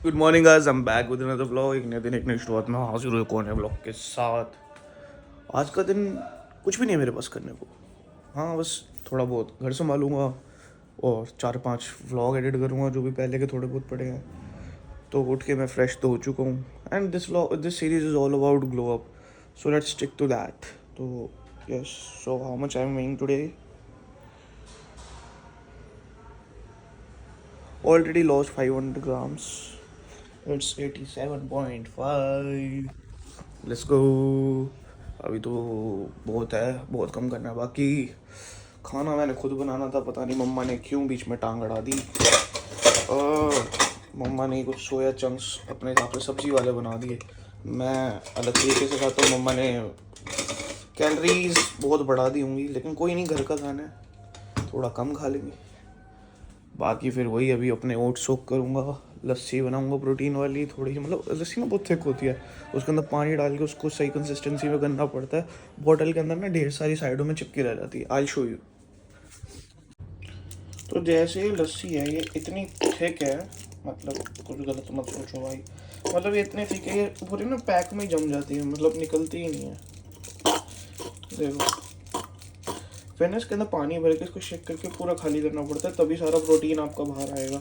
Good morning guys, I am back with another vlog. एक नए दिन एक नई शुरुआत में हाजिर हुए कौन है व्लॉग के साथ। आज का दिन कुछ भी नहीं है मेरे पास करने को। हाँ, बस थोड़ा बहुत घर संभालूंगा और 4-5 व्लॉग एडिट करूँगा जो भी पहले के थोड़े बहुत पड़े हैं। तो उठ के मैं फ्रेश तो हो चुका हूँ and this series is all about glow up, so let's stick to that. तो yes, so how much I am weighing today? Already lost 500 grams. It's 87.5. Let's go. अभी तो बहुत है, बहुत कम करना है बाकी। खाना मैंने खुद बनाना था, पता नहीं मम्मा ने क्यों बीच में टांग अड़ा दी। मम्मा ने कुछ सोया चंक्स अपने हिसाब से सब्जी वाले बना दिए, मैं अलग तरीके से खाता हूँ। मम्मा ने कैलोरीज बहुत बढ़ा दी होंगी, लेकिन कोई नहीं, घर का खाना है, थोड़ा कम खा लेंगे। बाकी फिर वही, अभी अपने ओट्स सोक करूँगा, लस्सी बनाऊँगा प्रोटीन वाली थोड़ी सी। मतलब लस्सी ना बहुत थिक होती है, उसके अंदर पानी डाल के उसको सही कंसिस्टेंसी में करना पड़ता है। बॉटल के अंदर ना ढेर सारी साइडों में चिपकी रह जाती है। I show you. तो जैसे ये लस्सी है, ये इतनी थिक है, मतलब कुछ गलत मत सोचो भाई, मतलब ये इतनी थिक है, ये पूरी ना पैक में जम जाती है, मतलब निकलती ही नहीं है। देखो, फिर ना इसके अंदर पानी भर के इसको शेक करके पूरा खाली करना पड़ता है, तभी सारा प्रोटीन आपका बाहर आएगा।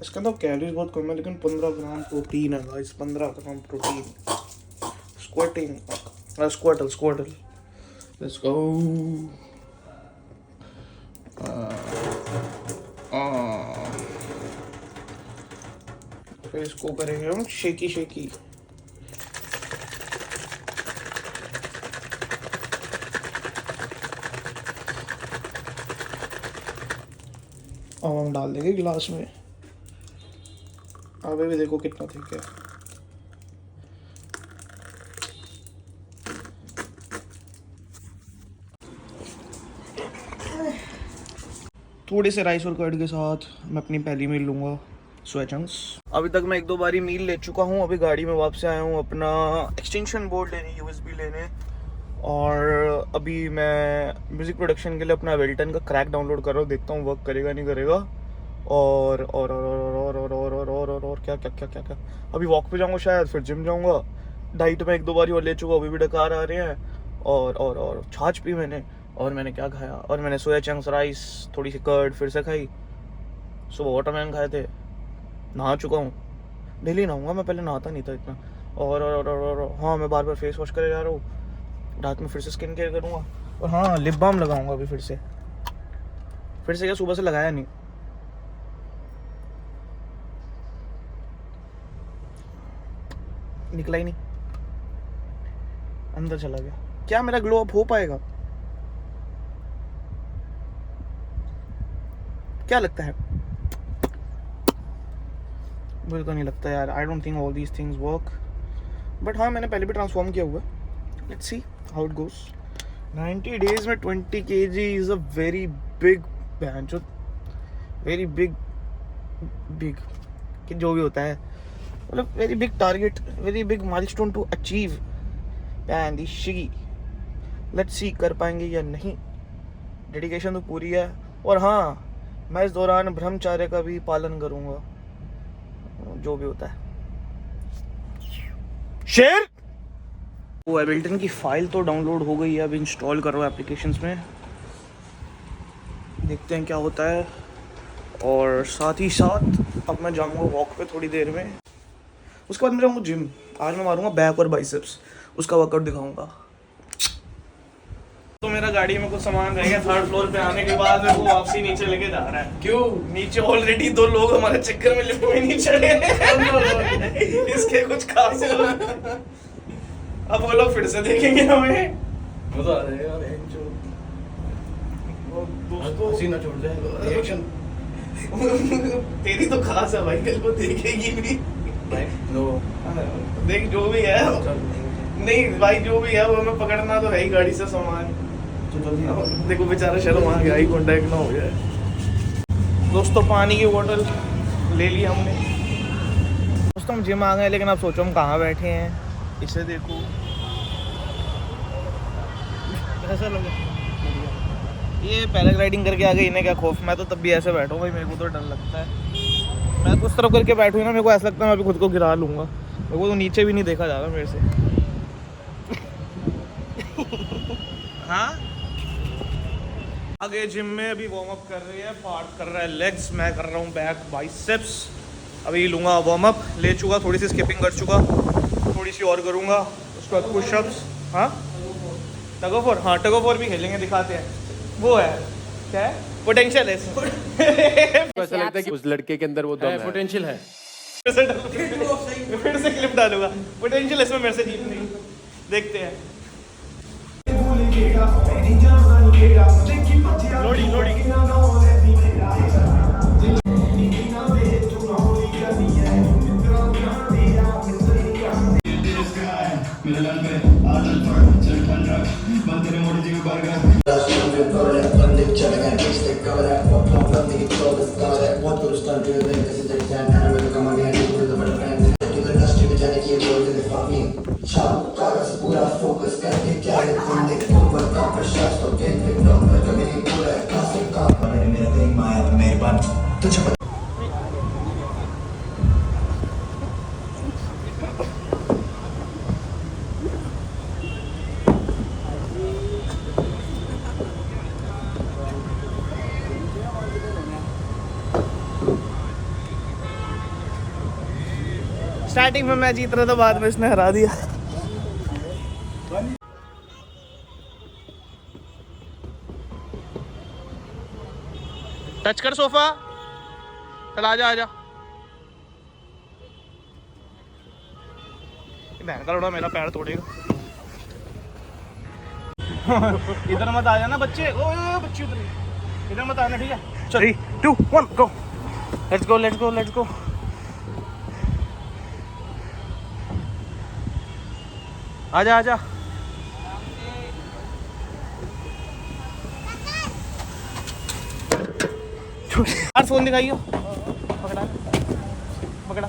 इसके अंदर कैलोरीज बहुत कम है, लेकिन 15 ग्राम प्रोटीन है guys, 15 gram protein. Squirtle let's go. फिर इसको करेंगे हम शेकी। अब हम डाल देंगे गिलास में। अभी भी देखो कितना थिक है। थोड़े से राइस और कर्ड के साथ मैं अपनी पहली मील लूँगा, सोया चंक्स। अभी तक मैं 1-2 बारी मील ले चुका हूँ। अभी गाड़ी में वापस आया हूँ अपना एक्सटेंशन बोर्ड लेने, USB लेने। और अभी मैं म्यूज़िक प्रोडक्शन के लिए अपना वेल्टन का क्रैक डाउनलोड कर रहा हूँ, देखता हूँ वर्क करेगा नहीं करेगा। और क्या अभी वॉक पे जाऊँगा शायद, फिर जिम जाऊँगा। डाइट में 1-2 बारी और ले चुका, अभी भी डकार आ रहे हैं। और छाछ पी मैंने। और मैंने क्या खाया? और मैंने सोया चंक्स, राइस, थोड़ी सी कर्ड फिर से खाई। सुबह वाटरमेलन खाए थे। नहा चुका हूँ, डेली नहाऊंगा मैं, पहले नहाता नहीं था इतना। और हाँ, मैं बार फेस वॉश करे जा रहा हूँ। रात में फिर से स्किन केयर करूँगा। और हाँ, लिप बाम लगाऊंगा अभी फिर से क्या, सुबह से लगाया नहीं। निकला ही नहीं, अंदर चला गया। क्या मेरा ग्लो अप हो पाएगा? क्या लगता है? मुझे तो नहीं लगता यार। I don't think all these things work. But हाँ, मैंने पहले भी ट्रांसफॉर्म किया हुआ है। Let's see how it goes. 90 days में 20 kg is a very big bench, very big कि जो भी होता है, मतलब very big target, very big milestone to achieve. And she, let's see कर पाएंगे या नहीं। डेडिकेशन तो पूरी है। और हाँ, मैं इस दौरान ब्रह्मचर्य का भी पालन करूंगा, जो भी होता है। शेर वो एबल्टन की फाइल तो डाउनलोड हो गई है, अब इंस्टॉल कर रहा हूँ एप्लीकेशंस में, देखते हैं क्या होता है। और साथ ही साथ अब मैं जाऊँगा वॉक पे थोड़ी देर में, उसके बाद मैं जाऊँगा जिम। आज मैं मारूंगा बैक और बाइसेप्स, उसका वर्कआउट दिखाऊंगा। तो मेरा गाड़ी में कुछ सामान रह गया, 3rd फ्लोर पे आने के बाद मेरे को वापसी नीचे लेके जा रहा है। क्यों? नीचे ऑलरेडी 2 लोग हमारे चक्कर में लिफ्ट में नहीं चढ़े। इसके कुछ खास अब वो लोग फिर से देखेंगे हमें, मजा आ रहा है यार। दोस्तों हंसी ना छोड़ जाए रिएक्शन। तेरी तो खास है भाई, कल को देखेगी नहीं। नो देख जो भी है, नहीं भाई जो भी है वो हमें पकड़ना तो है ही, गाड़ी से सामान। तो जल्दी देखो बेचारा शर्म आ गया, आई कॉन्टैक्ट ना हो जाए। दोस्तों पानी की बोतल ले ली हमने। दोस्तों हम जिम आ गए, लेकिन आप सोचो हम कहाँ बैठे हैं। इसे देखो, कैसा लगा? ये पैराग्लाइडिंग करके आ गई, इन्हें क्या खौफ, मैं तो तब भी ऐसे बैठूँ भाई, मेरे को तो डर लगता है। मैं उस तरफ करके बैठूँ ना, मेरे को ऐसा लगता है मैं अभी खुद को गिरा लूँगा। मेरे को तो नीचे भी नहीं देखा जा रहा मेरे से। हाँ, आगे जिम में अभी वार्म अप कर रही है, पार्ट कर रहा है लेग्स, मैं कर रहा हूँ बैक बाइसेप्स। अभी लूँगा वार्म अप, ले चुका, थोड़ी सी स्किपिंग कर चुका, थोड़ी सी और करूँगा, उसके बाद पुशअप्स। हाँ टग ऑफ वॉर, हाँ टग ऑफ वॉर भी खेलेंगे, दिखाते हैं। वो है क्या है, पोटेंशियल है इसमें। ऐसा लगता है कि उस लड़के के अंदर वो दम है, पोटेंशियल है। फिर से क्लिप डालूंगा, पोटेंशियल इसमें मेरे से जीत नहीं, देखते हैं। लोडी लोडी पूरा फोकस करके क्या है तुमने ऊपर का प्रशास तो के नंबर का मेरी पूरा क्लासिक का मेरा तेरी माया मेहरबान तुझे स्टार्टिंग में मैं जीत रहा था, बाद में इसने हरा दिया। टच कर सोफा, चल आजा आजा। बहन का लोड़ा मेरा पैर तोड़ेगा। इधर मत आ जाना बच्चे, ओ बच्चे उधर इधर मत आना, ठीक है? चल 3 2 1 go, let's go let's go let's go. आजा आजा। यार फोन दिखाइयो, पकड़ा पकड़ा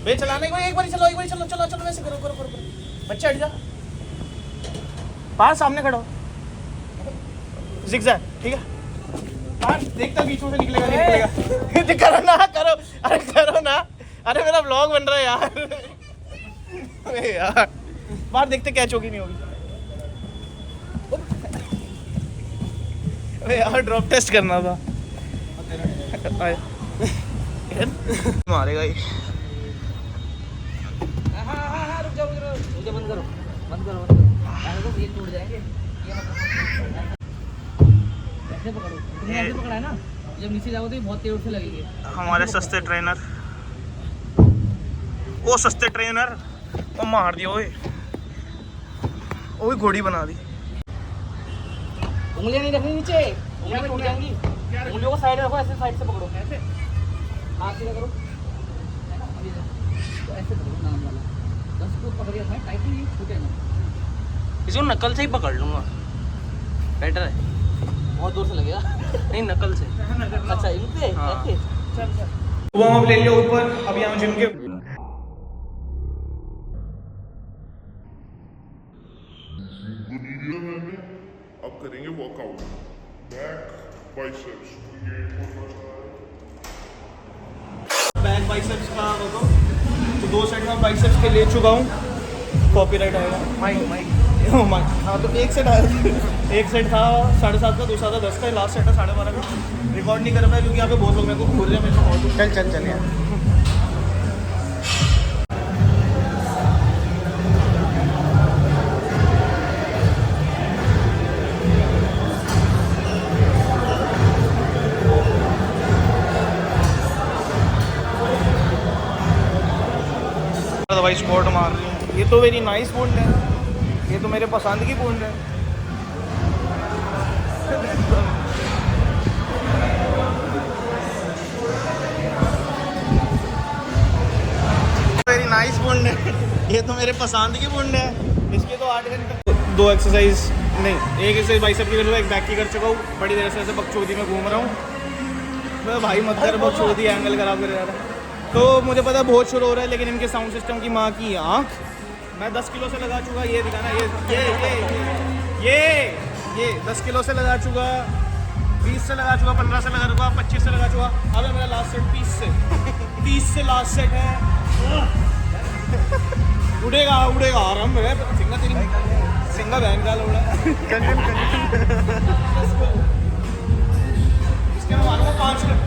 बे, चलाने को एक बार चलो, एक बार चलो चलो चलो, वैसे करो करो करो करो। बच्चा हट जा, पास सामने खड़ा हो, जिगजैग, ठीक है? पास देखता बीच में से निकलेगा निकलेगा। करो ना करो, अरे करो ना, अरे मेरा व्लॉग बन रहा है यार। अरे यार बाहर देखते कैच होगी नहीं होगी। अरे यार ड्रॉप टेस्ट करना था। मारेगा ये। रुक जाओ बंद करो बंद करो बंद करो, ये टूट जाएंगे। ये ऐसे पकड़ो, तुमने ऐसे पकड़ा है ना, जब नीचे जाओगे तो बहुत तेज से लगेंगे। हमारे सस्ते ट्रेनर, वो सस्ते ट्रेनर वो मार दिया, ओए ओए घोड़ी बना दी। उंगलियां नहीं रखनी नीचे, उंगलियां टूट जाएंगी। उंगलियों को साइड रखो, ऐसे साइड से पकड़ो, ऐसे हाथ सीधा करो, तो ऐसे पकड़ो नाम वाला, बस को पकड़िए साइड टाइटली, छूटे ना। इसको नकल से ही पकड़ लूंगा, बेटर है। बहुत दूर से लगेगा। नहीं नकल से। अच्छा इनसे ऐसे चल चल वार्म अप ले लिया ऊपर, अब यहाँ जिम के अब करेंगे workout, back biceps. Back biceps का तो 2 सेट में बाइसेप्स के ले चुका हूँ। कॉपीराइट आएगा, माइक माइक माइक। हाँ तो एक सेट आया, एक सेट था 7.5 का, दूसरा था 10 का, लास्ट सेट था 12.5 का। रिकॉर्ड नहीं कर पाया क्योंकि यहाँ पे बहुत लोग मेरे को घूर रहे हैं, मेरे को बहुत। चल चल चल यार। भाई स्क्वाट मार रही हूँ, ये तो वेरी नाइस बूंद है, ये तो मेरे पसंद की बूंद है। वेरी नाइस बूंद है, ये तो मेरे पसंद की बूंद है। इसके तो 8 घंटे 2 एक्सरसाइज नहीं, एक एक्सरसाइज बाइसेप की कर चुका, एक बैक की कर चुका हूँ। बड़ी देर से ऐसे बकचोदी में घूम रहा हूँ मैं। भाई मत कर बकचोदी, एंगल खराब कर रहा है। तो मुझे पता है बहुत शुरू हो रहा है, लेकिन इनके साउंड सिस्टम की माँ की आँख। मैं 10 किलो से लगा चुका, ये दिखाना, ये 10 किलो से लगा चुका। 20 से लगा चुका, 15 से लगा चुका, 25 से लगा चुका। अब है मेरा लास्ट सेट 30 से लास्ट सेट है। उड़ेगा आराम में। सिंगा बहन का लोड़ा। इसके मैं मारूंगा 5 मिनट।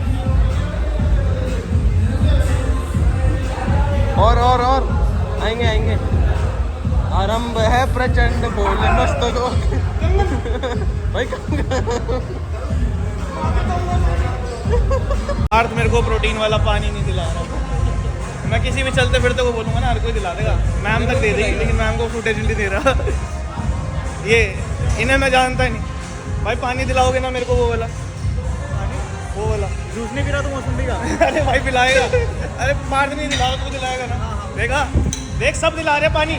और आएंगे आरंभ है प्रचंड बोले मस्त को भाई अर्थ मेरे को प्रोटीन वाला पानी नहीं दिला रहा। मैं किसी भी चलते फिरते को बोलूँगा ना, हर कोई दिला देगा। मैम तक दे देगी, लेकिन मैम को फुटेज नहीं दे रहा। ये इन्हें मैं जानता ही नहीं। भाई पानी दिलाओगे ना मेरे को, वो वाला जूस नहीं पी रहा तो मौसमी का। अरे भाई पिलाएगा। अरे पानी नहीं दिला तो दिलाएगा ना। देखा, देख सब दिला रहे पानी।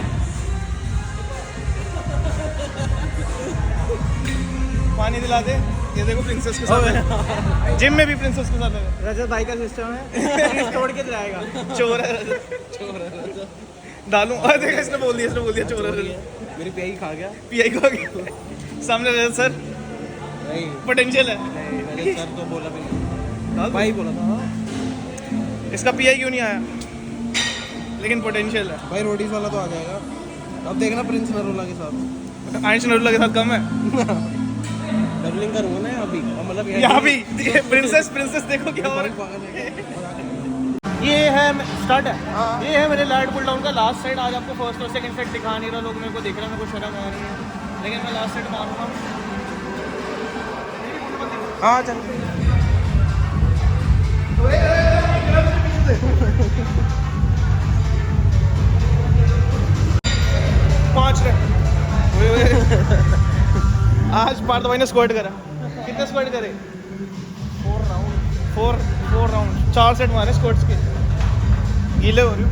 पानी दिला दे। ये देखो प्रिंसेस के साथ है। जिम में भी प्रिंसेस के साथ है। रजत भाई का सिस्टम है तोड़ के दिलाएगा। चोर है डालूं। अरे देखा, इसने बोल दिया चोर है। मेरी पीआई खा गया पीआई को सामने रजत सर नहीं पोटेंशियल है। नहीं सर तो बोला भी भाई बोला था इसका पीआई क्यों नहीं आया, लेकिन पोटेंशियल है। भाई रोडीज वाला तो आ जाएगा। अब देखना प्रिंस नरोला के साथ आयुष नरुला के साथ कम है। डबलिंग करूंगा ना अभी, मतलब यहाँ भी प्रिंसेस देखो क्या हो रहा है। ये है स्टार्ट है। ये है मेरे लैड पुल डाउन का लास्ट सेट। आज आपको फर्स्ट और सेकंड सेट दिखा नहीं रहा, लोग मेरे को देख रहे हैं, मेरे को शर्म आ रही है, लेकिन मैं लास्ट सेट मारूंगा। हाँ चल 5 रन। आज पार्थ भाई ने स्क्वाट करा। कितने स्क्वाट करे? 4 राउंड 4 सेट मारे स्क्वाट्स के। गीले हो रही हूँ।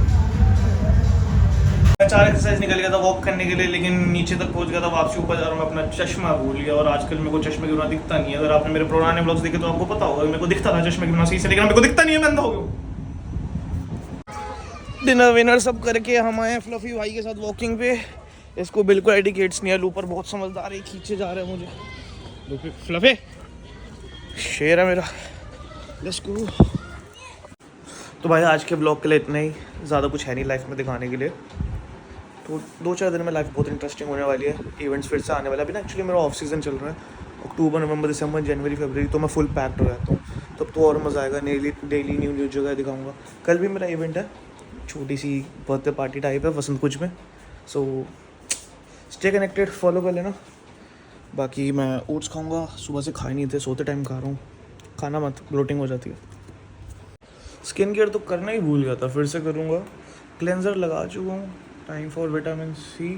मैं 4 एक्सरसाइज निकल गया था वॉक करने के लिए, लेकिन नीचे तक पहुंच गया था। वापसी ऊपर जा रहा हूँ, मैं अपना चश्मा भूल गया। और आजकल मेरे को चश्मे के बिना दिखता नहीं है। अगर आपने मेरे पुराने ब्लॉग्स देखे तो आपको पता होगा मेरे को दिखता था चश्मे के बिना सही से, लेकिन मेरे को दिखता नहीं है। मैं अंधा हो गया। डिनर विनर सब करके हम आए फ्लफी भाई के साथ वॉकिंग पे। इसको बिल्कुल एडिकेट्स नहीं है। ऊपर बहुत समझदार है, खींचे जा रहे हैं मुझे। फ्लफे शेर है मेरा। Let's go. तो भाई आज के ब्लॉग के लिए इतना ही। ज़्यादा कुछ है नहीं लाइफ में दिखाने के लिए। तो 2-4 दिन में लाइफ बहुत इंटरेस्टिंग होने वाली है। इवेंट्स फिर से आने वाला है। अभी ना एक्चुअली मेरा ऑफ सीज़न चल रहा है। अक्टूबर, नवंबर, दिसंबर, जनवरी, फरवरी तो मैं फुल पैक्ड रहता हूँ। तब तो और मज़ा आएगा। डेली न्यू जगह दिखाऊंगा। कल भी मेरा इवेंट है, छोटी सी बर्थडे पार्टी टाइप है वसंत कुछ में। सो स्टे कनेक्टेड, फॉलो कर लेना। बाकी मैं ओट्स खाऊंगा। सुबह से खाए नहीं थे, सोते टाइम खा रहा हूँ। खाना मत, ब्लोटिंग हो जाती है। स्किन केयर तो करना ही भूल गया था, फिर से करूँगा। क्लेंजर लगा चुका हूँ। Time for vitamin C.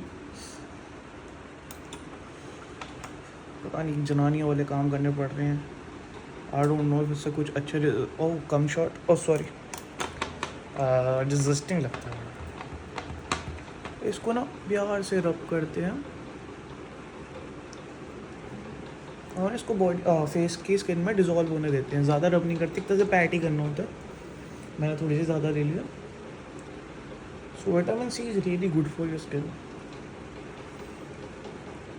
पता नहीं जनानियों वाले काम करने पड़ रहे हैं। आई डोंट नो if इससे कुछ अच्छे। Oh come shot, oh sorry, disgusting लगता है। इसको ना प्यार से रब करते हैं और इसको बॉडी फेस की स्किन में डिज़ोल्व होने देते हैं। ज़्यादा रब नहीं करते, एक तरह से पैट ही करना होता है। मैंने थोड़ी सी ज़्यादा ले लिया। So vitamin C is really good for your skin.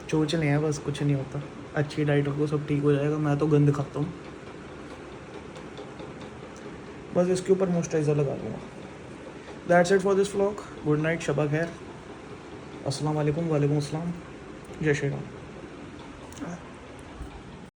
चोचले हैं बस, कुछ नहीं होता। अच्छी डाइट हो सब ठीक हो जाएगा। मैं तो गंद खाता हूँ, बस इसके ऊपर मॉइस्चराइज़र लगा लूँगा। That's it for this vlog. Good night, शबा खैर, अस्सलाम वालेकुम। वालेकुम अस्सलाम। जय श्री राम।